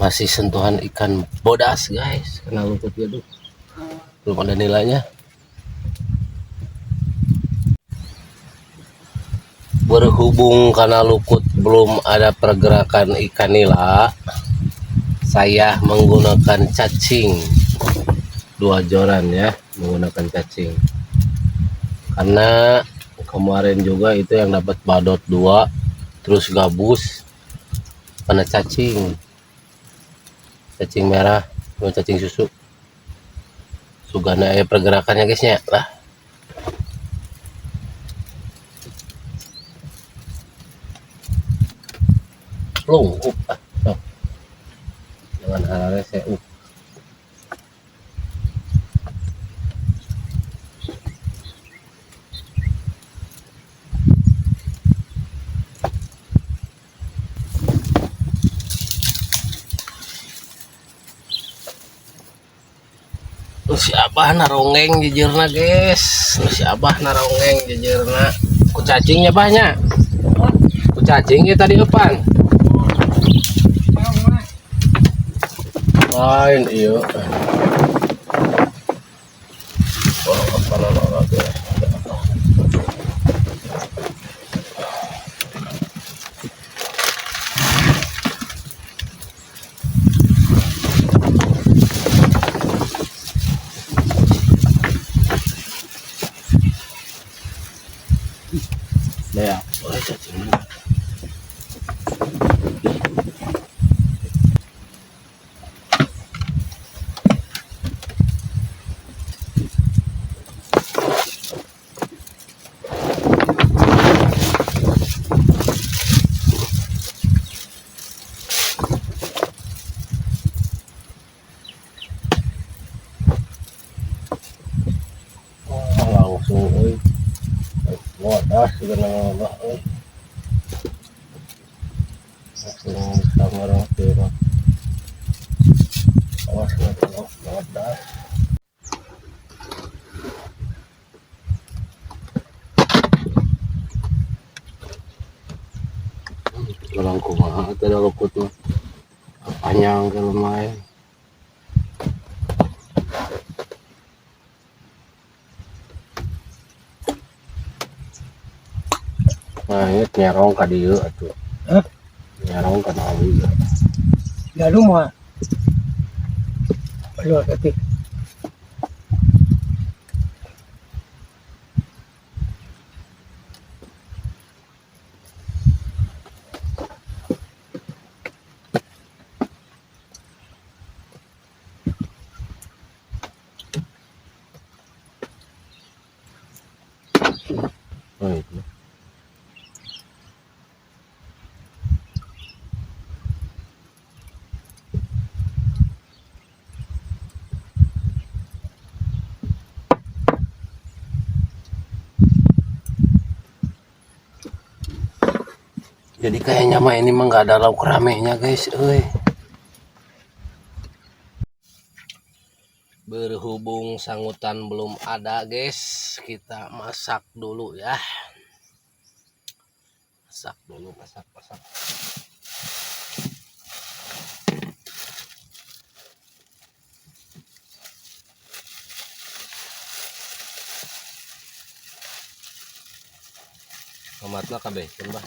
masih sentuhan ikan bodas guys, kena luput gitu, belum ada nilainya. Berhubung karena luput belum ada pergerakan ikan nila, saya menggunakan cacing 2 joran ya, menggunakan cacing karena kemarin juga itu yang dapat badot 2 terus gabus kena cacing merah sama cacing susu. Sugana pergerakannya guysnya lah. Lungkup so. Jangan harare saya si abah narongeng jejerna guys, si abah narongeng jejerna ku cacingnya banyak, ku cacingnya tadi depan lain iyo. Ya, boleh cacing. Langsung euy. Wadah segala ngabah euy. Langsung samarang teh. Awas ngatong wadah. Orang kumaha teh luput mah. Panjang ke lumayan. Nah, ini nyerong ka dieu atuh. Hah? Nyerong ka dieu. Lalu mah. Aduh, tapi Oh, itu. Jadi kayaknya mah ini mah nggak ada lauk ramenya guys, Berhubung sangutan belum ada guys, kita masak dulu ya. Masak dulu, masak. Tomatna kabeh, coba.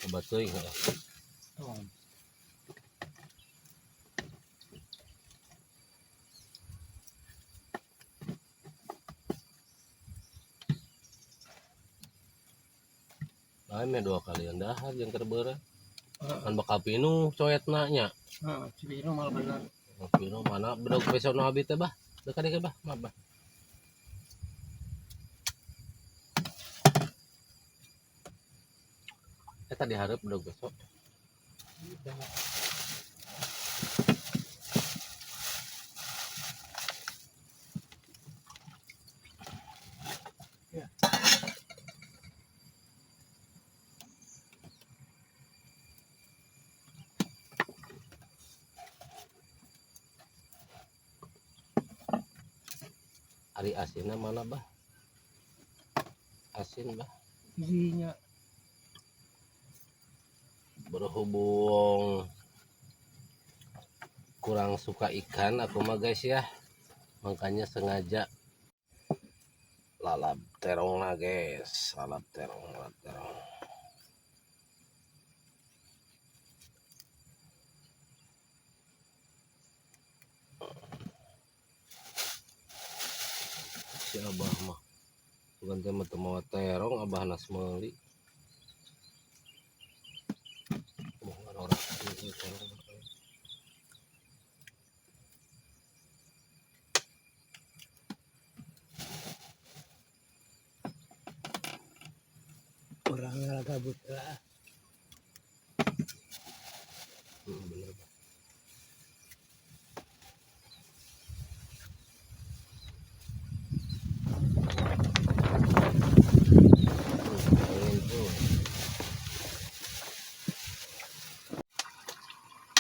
Coba teuing. Lain 2 kali dahar yang terbeureun. Kan bakal pinu coetna nya. Cibino malah benar. Pinu mana bedog besok nu abi teh bah. Dekat deket bah, maaf bah. Eta dihareup bedog besok. Ari asinna mana bah? Asin bah. Isinya Berhubung kurang suka ikan aku mah guys ya, makanya sengaja lalap terong lah guys, lalap terong. Si abah mah bukan tema temu terong, abah nas meuli. Orang ini terong. Orangnya gabut lah. Bener bah.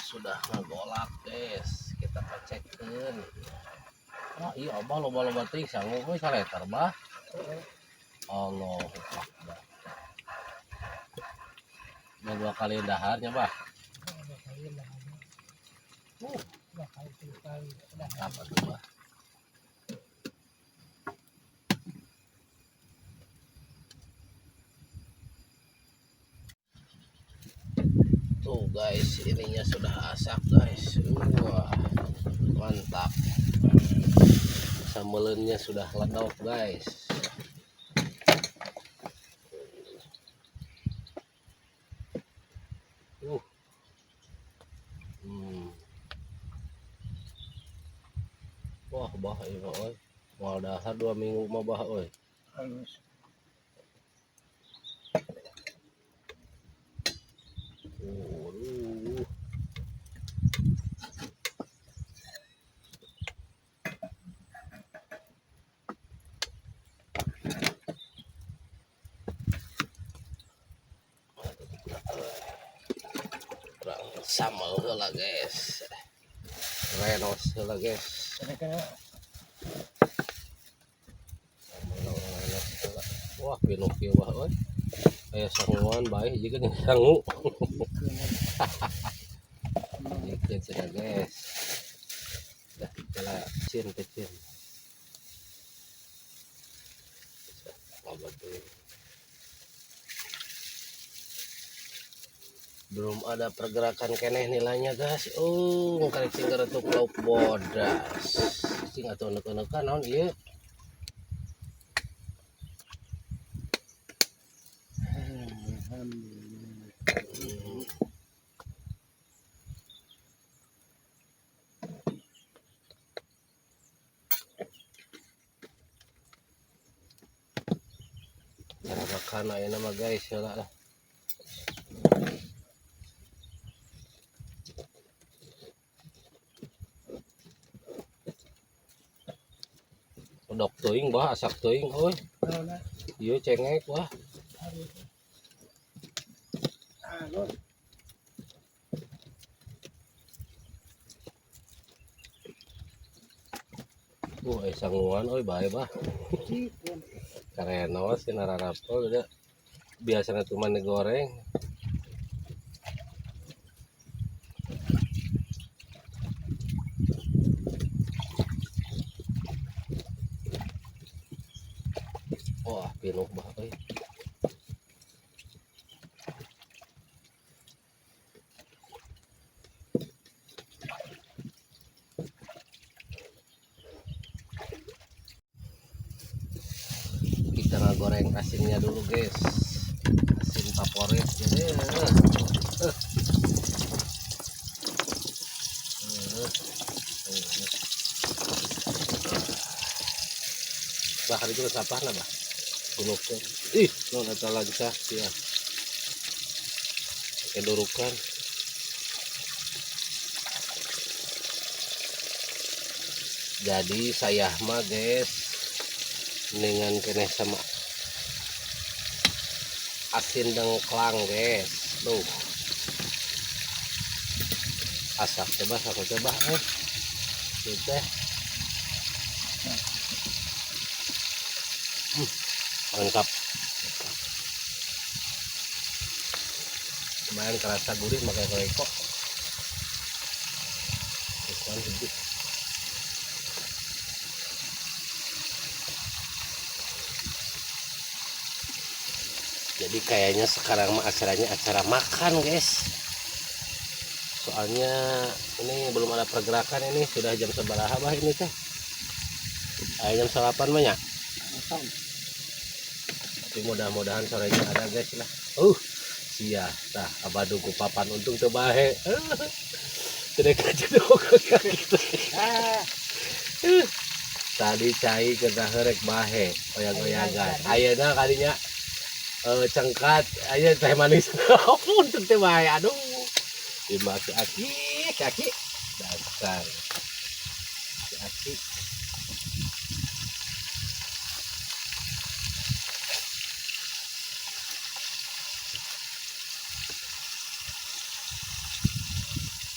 Sudah ngagolak guys, kita pacekkeun. Ah iya abah loba-loba teuing sanggup we saleter bah. Allahu Akbar. Udah 2 kali daharnya bah. Apa tuh bah? Tuh guys, ininya sudah asak guys. Wah, mantap. Sambelennya sudah ledok guys. Wah, bah ieu mah euy. Moal dahar 2 minggu mah bah euy. Halus. Uh. Sama heula guys. Renos heula guys. Wah, Pinocchio bah euy. Aya sanguan bae jiga nih sangu. Ikan sudah guys. Dah kita kecil. Belum ada pergerakan keneh nilainya guys. Karek cing untuk lauk bodas. Cing atuh neuk-neukan naon ieu? Cara makan ayeuna mah guys heula lah. Dok teuing bah, asak teuing euy. Ieu cengek wah. Sanguan euy bae bah. Karenos cenah rarapol udah biasana cuman digoreng. Wah, pinuk bah euy. Kita ngagoreng asinnya dulu guys, asin favorit jadi bah hari itu sapah lah bah buluk non eta lagi kah ya pakai durukan jadi saya mah guys dengan kene sama asin dengklang guys tuh asak coba gitu lengkap lumayan kerasa gurih pakai royco Jadi kayaknya sekarang mah acaranya acara makan guys, soalnya ini belum ada pergerakan. Ini sudah jam seberaha bah ini teh? Jam 8 banyak. Tapi mudah-mudahan sorenya ada guys lah. Sia tah abaduku papan untung teu bae. Tidak kajedok gitu. Tadi cai kena herek bahe oyang-oyangan. Ayeuna kadinya cengkat aja teh manis. Untung teh bae. Aduh. Dimaksud kaki dasar. Aki.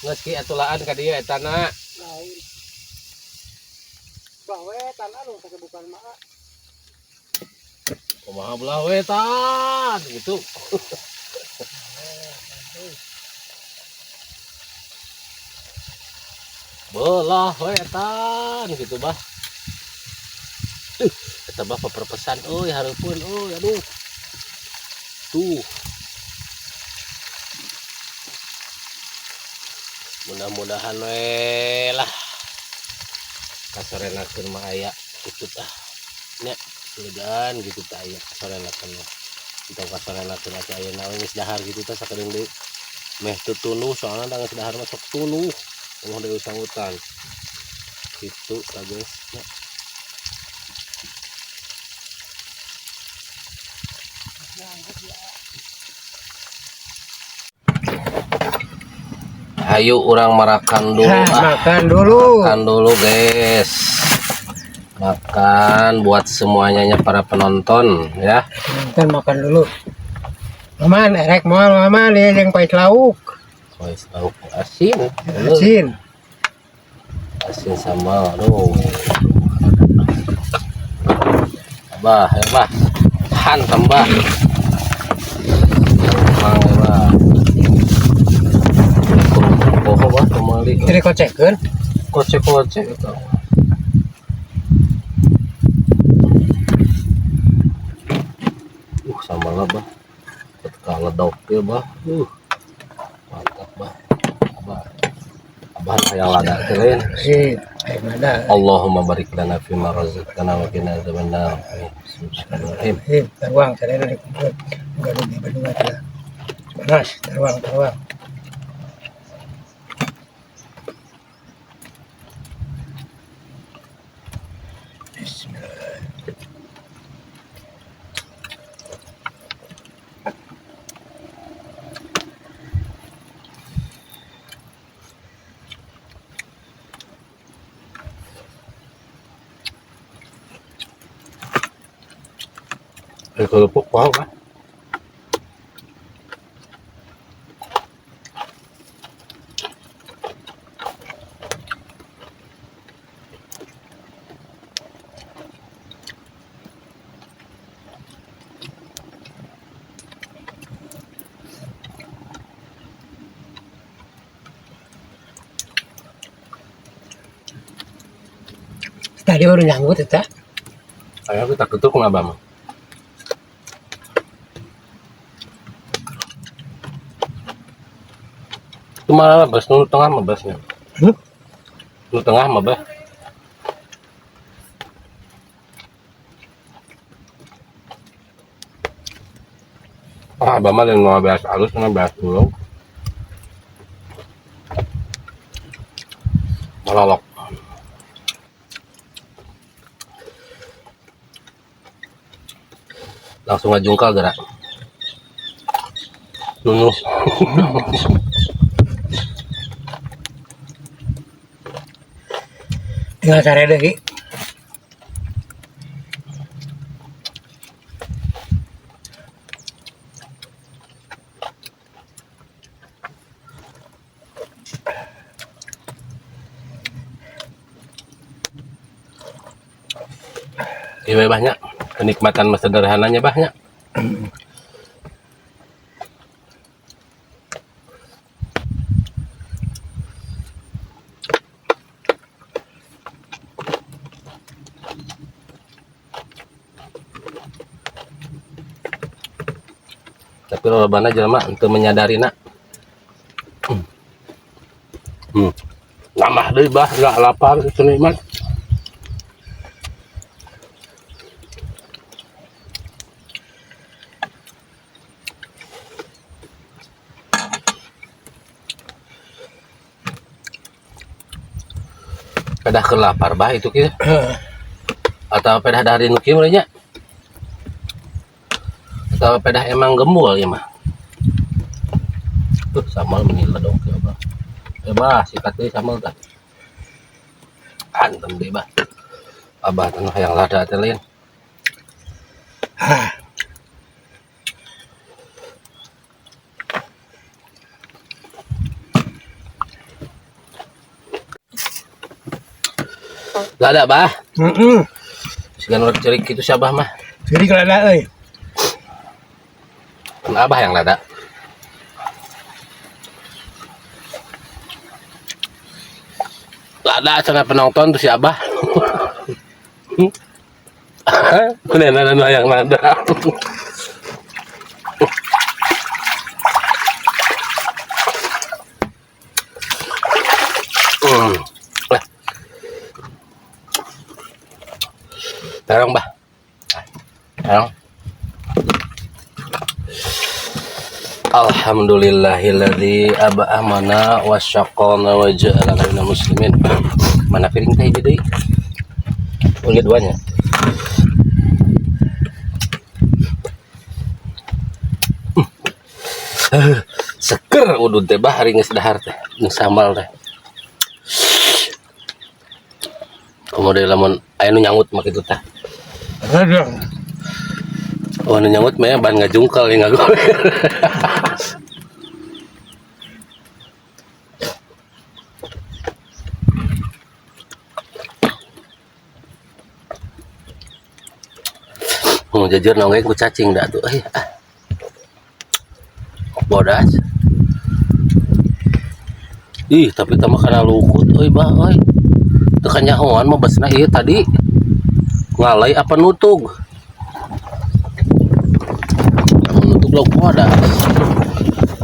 Meski atulaan ka dieu eta na. Lain. Bawe tanah lu pakai bukan mak. Kumaha belah we tan gitu. Belah we tan gitu bah. Eta bah peperpesan euy hareupeun euy aduh. Tuh. Mudah-mudahan we lah kasorenakeun mah aya kitu tah nya mudah-mudahan gitu tah aya kasorenakeun mah kita kasorenakeun atuh ayeuna geus dahar gitu tah sakedeung deui meh teu tunuh soalna da geus dahar mah sok tunuh moh deui sangutan kitu tah guys nya. Ayo orang makan dulu. Makan dulu guys. Makan buat semuanya para penonton ya. Makan dulu. Aman, rek moal mama yang pahit lauk. Pahit lauk asin. Asin sambal. Aduh. Abah, abah. Tahan tambah. Mang abah. Jadi kocekkan kocek itu sama lah bah ketika ledok ya bah mantap bah abah yang lada keren sih Allahumma barik lana fima razaqtana wa qina adzabannar. Bismillahirrahmanirrahim. Teruang karena dikumpul enggak rugi berdua lah panas teruang Kerupuk wow kan? tadi baru nyangkut ya Saya kita ketuk nggak bang? Itu malah bas nu tengah mah basnya. Nu tengah mah bas. Abah mah yang 15 alus 15 dulu. Malolok. Langsung ngajungkal gerak. Nunuh. tinggal cari lagi Iya banyak kenikmatan masa sederhananya banyak. lobana jelema untuk menyadari nak. Nambah deui bah, enggak lapar itu nikmat. Pedah ke lapar bah itu kieu. Atau pedah dari nu kieu nya. Atau pedah emang gembul ya mah. Tuh samal menila dong kieu bah. Bah sikat deui samal tah. Hantem deui bah. Abah teh hayang lada teh lain. Lada bah. Sigan urang cerik kitu sabah mah. Jadi kalau ada euy. Kan abah yang lada. Lada cenah penonton tuh si abah. Kunaon yang lada. Tarong bah. Tarong. Alhamdulillahilladzi ab'amana wasyaqana wa ja'alana minal muslimin. Mana piring teh deui? Oh, lihat duanya. Seger udud teh bah hari geus dahar teh, geus sambal teh. Kemudian lamun aya nu nyangut mah kitu teh. Oh, nu nyangut mah ban ngajungkal ya ngagol. Jajar nongeng ku cacing dah tuh. Bodas. Ih, tapi tama kana lukut euy bah euy. Teu kanyahoan mah basna ieu tadi. Ngalai apa nutug? Nutug lauk bodas.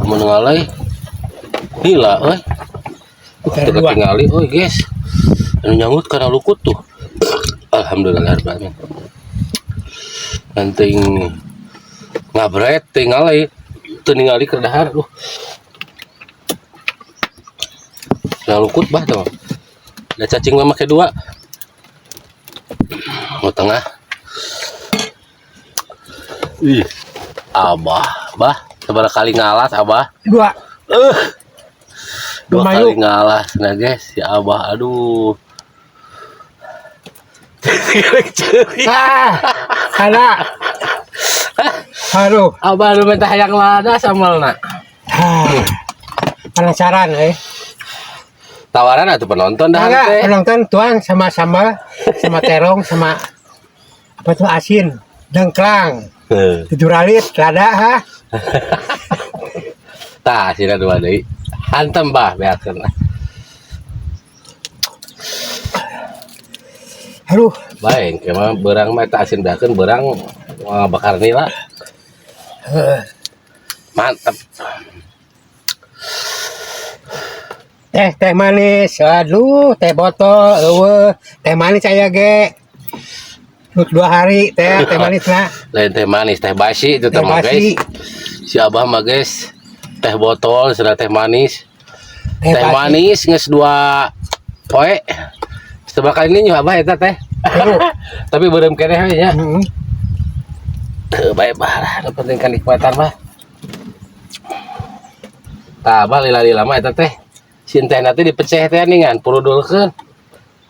Mun ngalai hila euy. Teu ketingali euy guys. Anu nyangut kana lukut tuh. Alhamdulillah rabbil alamin. Anting ngabret tinggalai teu ningali keur dahar duh. Nah lukut bah tuh. Da cacing mah make dua. Nu tengah. Ih. Abah, bah, sabaraha kali ngalas abah? Dua. Dua kali ngalas nah guys, ya abah aduh. Ada. Aduh, Abah lu minta hayang lada samalna. Penasaran Tawaran atuh penonton dah teh. Penonton tuang sama sambal, sama terong, sama apa tuh asin, dengklang. 7 ralit lada ha. Tah sina dua deui. Hantem bah beakeun. Aduh, Baik, emang berang mah tak asin beakeun berang bakar nila. Mantap. Teh manis, aduh, teh botol, teh manis saya ge. 2 hari teh manis nah. Lain teh manis, teh basi itu teh mah guys. Si abah mah guys, teh botol sudah teh manis. Teh manis geus 2 poe. Coba kali ini nyoba eta teh. Tapi beureum keneh we nya. Teu bae bah, nu penting kanikmatan mah. Tah bah lila-lila mah eta teh. Si teh nanti dipeceh teh ningan purudulkeun.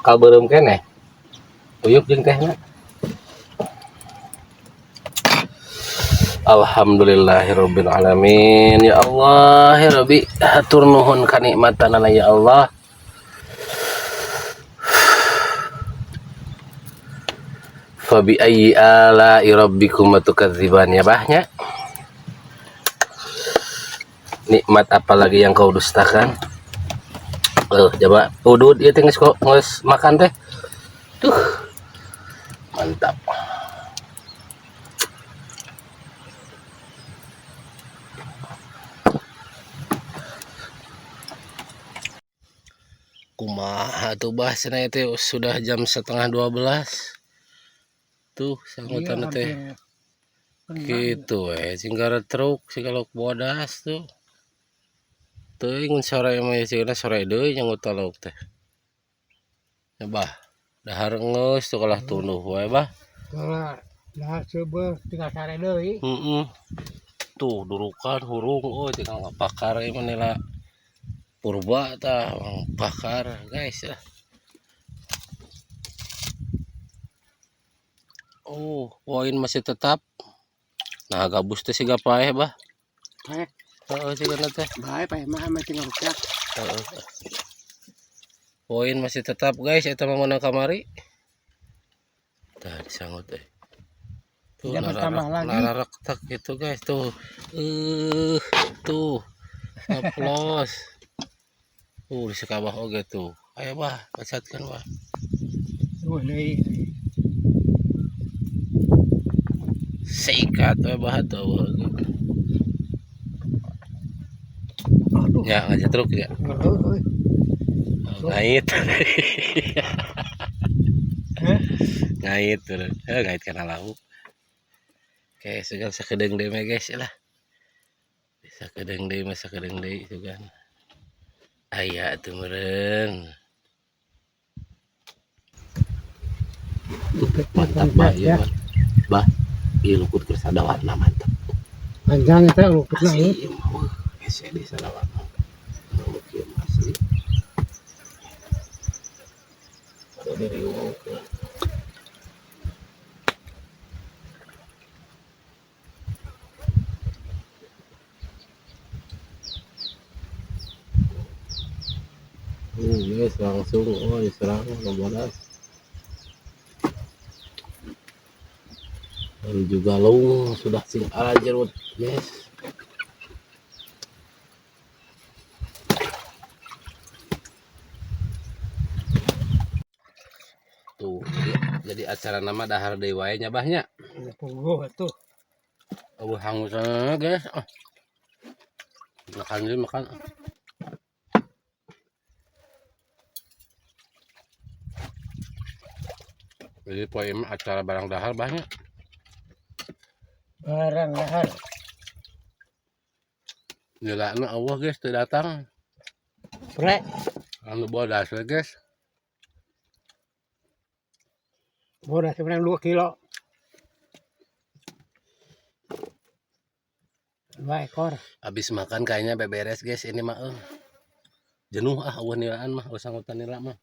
Kal beureum keneh. Uyup jeung tehna. Alhamdulillahirabbil alamin. Ya Allah, ya Rabbi, hatur nuhun kanikmatanana ya Allah. Fabi ayyi ala'i rabbikum tukadziban ya bahnya. Nikmat apa lagi yang kau dustakan? Coba udud ieu teh geus makan teh. Tuh. Mantap. kumaha tuh bahasana itu sudah jam setengah 12 tuh sanggutan teh gitu singgara truk kalau bodas tuh ingun sore mah ya sore deui nyanggut lauk teh ya bah dahar geus tuh kalah tunduh wae bah Nah, coba tinggal sare deui. Tuh durukan hurung tinggal ngapakar ieu manila purba tah bakar guys ya. Poin masih tetap. Nah, gabus teh siga paeh bah. Paeh. Heeh, sigana teh. Bae paeh mah tinggal rupiah. Heeh. Poin masih tetap guys, eta mah meunang kamari. Tah disangut teh. Tuh nararak tak gitu guys tuh. Tuh. Ngaplos. Di sekabah oge tuh. Ayo bah, pacatkeun bah. Deui. Seikat we bah tuh. Ya aja truk ya. Ngait. Ngait turun. Ngait kana lauk. Oke, segan sakedeung deui mah guys lah. Sakedeung deui mah sakedeung deui sugan. Aya atuh meureun. Mantap bah ieu mah. Bah, ieu lukut keur sadawarna mantap. Panjang eta lukutna ieu. Geus di sadawarna. Mungkin masih. Ada di riweuh. Yes, langsung diserang bodas. Dan juga long sudah sing ala jerut, yes. Tuh, jadi acara nama dahar deui wae nya bahnya. Tunggu atuh. Hangusana guys. Makan. Jadi poin acara barang dahar banyak. Barang dahar. Nyelana Allah guys teu datang. Pre. Anu bodas we guys. Bodas sebenarnya 2 kilo. 2 ekor. Habis makan kayaknya beberes guys ini mah. Jenuh eueuh nilaan mah sanggutan nila mah.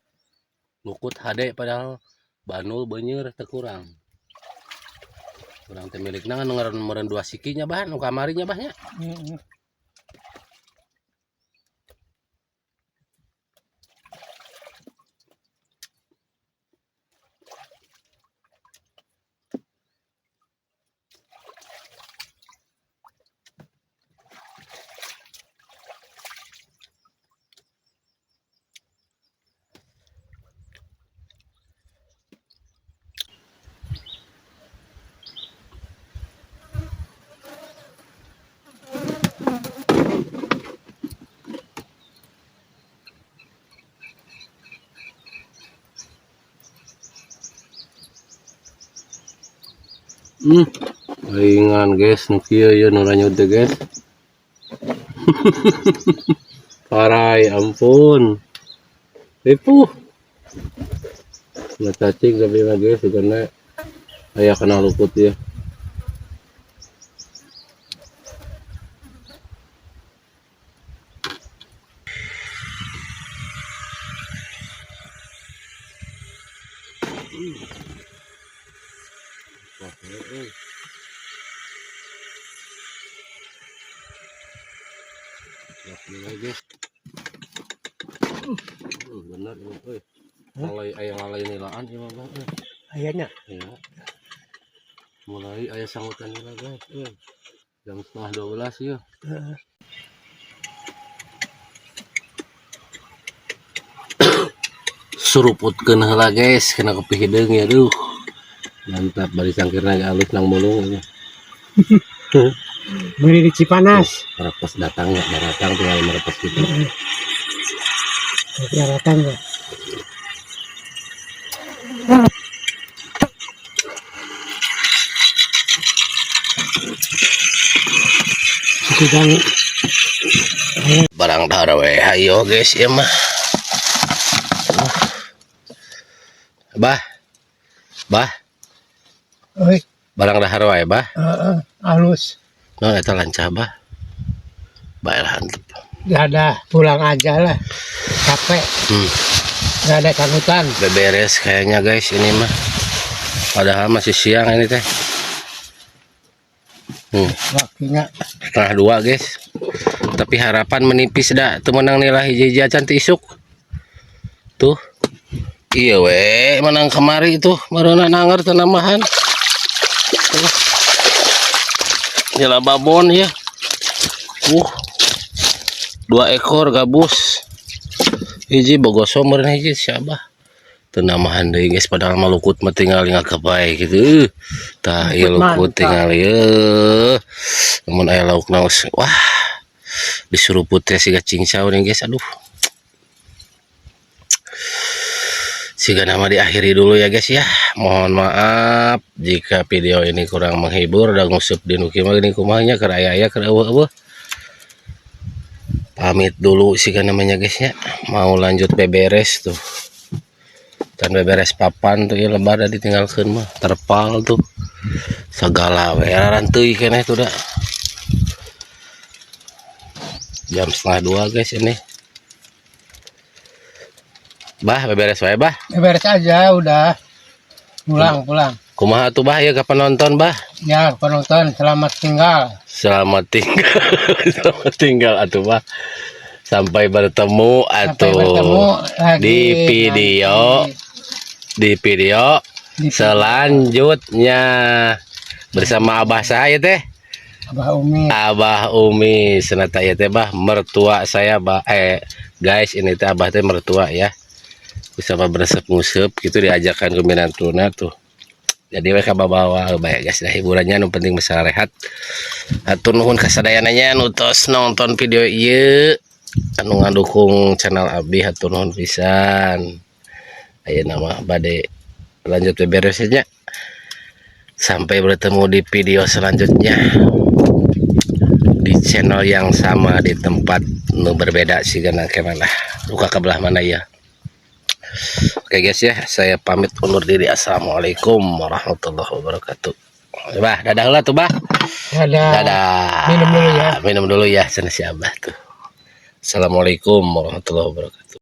Lukut hade padahal banul beunyeur teu kurang. Urang teh milikna meureun 2 sikinya bah nu kamarinya bahnya. Ringan guys, nu kieu ye nu ranyut teh guys. Parai ampun. Ripuh. Na cacing tapi mah guys karena aya kena luput ya. Bener euy. Mulai aya ngalay nilaan ieu mah bang. Ayahnya. Ya. Mulai aya sangutan nila guys. Jam setengah 12 ya. Suruputkeun heula guys, kena kepi hideung ya duh. Mantap bari sangkirna alus nang mulung ya. Beli di Cipanas. Merepas datang ya, datang tinggal merepas gitu. Jaratan ya. Sedang barang dahar we hayo guys ya mah. Bah oi, barang dahar wae bah. halus. No eta lancah bah. Baiklah antep. Gak ada, pulang aja lah. Capek. Gak ada sanggutan. Beberes kayaknya guys ini mah. Padahal masih siang ini teh. Waktunya 1:30 guys. Tapi harapan menipis dah. Tuh menang nilai hiji acan ti isuk. Tuh. Iya we, menang kemari tuh. Marana nanger tanamahan. Tuh. Nyala babon ya. 2 ekor gabus. Hiji bogoso meureun hiji siapa? Tenamahan deui guys padahal mah lukut mah tinggal ngaka bae gitu. Tah ieu lukut tinggal ieu. Namun aya lauk naos. Wah. Disuruh putih siga cincau nih guys. Aduh. Siga nama diakhiri dulu ya guys ya. Mohon maaf jika video ini kurang menghibur dan ngusup di nuki mah gini kumahnya keur aya-aya keur eueuh-eueuh. Pamit dulu siga namanya guys ya. Mau lanjut beberes tuh. Dan beberes papan tuh ya lebar ditinggalkeun mah terpal tuh segala we ranteuy keneh tuh dah jam 1:30 guys ini bah beberes wae bah beres aja udah. Pulang. kumaha tuh bah ya kapan nonton bah Ya penonton selamat tinggal. selamat tinggal atuh bah sampai bertemu atuh lagi di video selanjutnya bersama abah saya teh Abah Umi senata ya teh bah mertua saya bah guys ini teh abah teh mertua ya bersama beresep-ngusep gitu diajakan ke minantuna tuh jadi mereka bawa baik guys dah hiburannya nu penting masalah rehat atur nuhun kasadayananya nutos nonton video ieu anu ngadukung channel abdi hatur nuhun pisan aya nama bade lanjut beberesnya sampai bertemu di video selanjutnya di channel yang sama di tempat nu berbeda sih karena kemana luka ke belah mana ya. Oke guys ya saya pamit undur diri. Assalamualaikum warahmatullahi wabarakatuh. Bah dadah lah tuh bah dadah minum dulu ya sana si abah tuh. Assalamualaikum warahmatullahi wabarakatuh.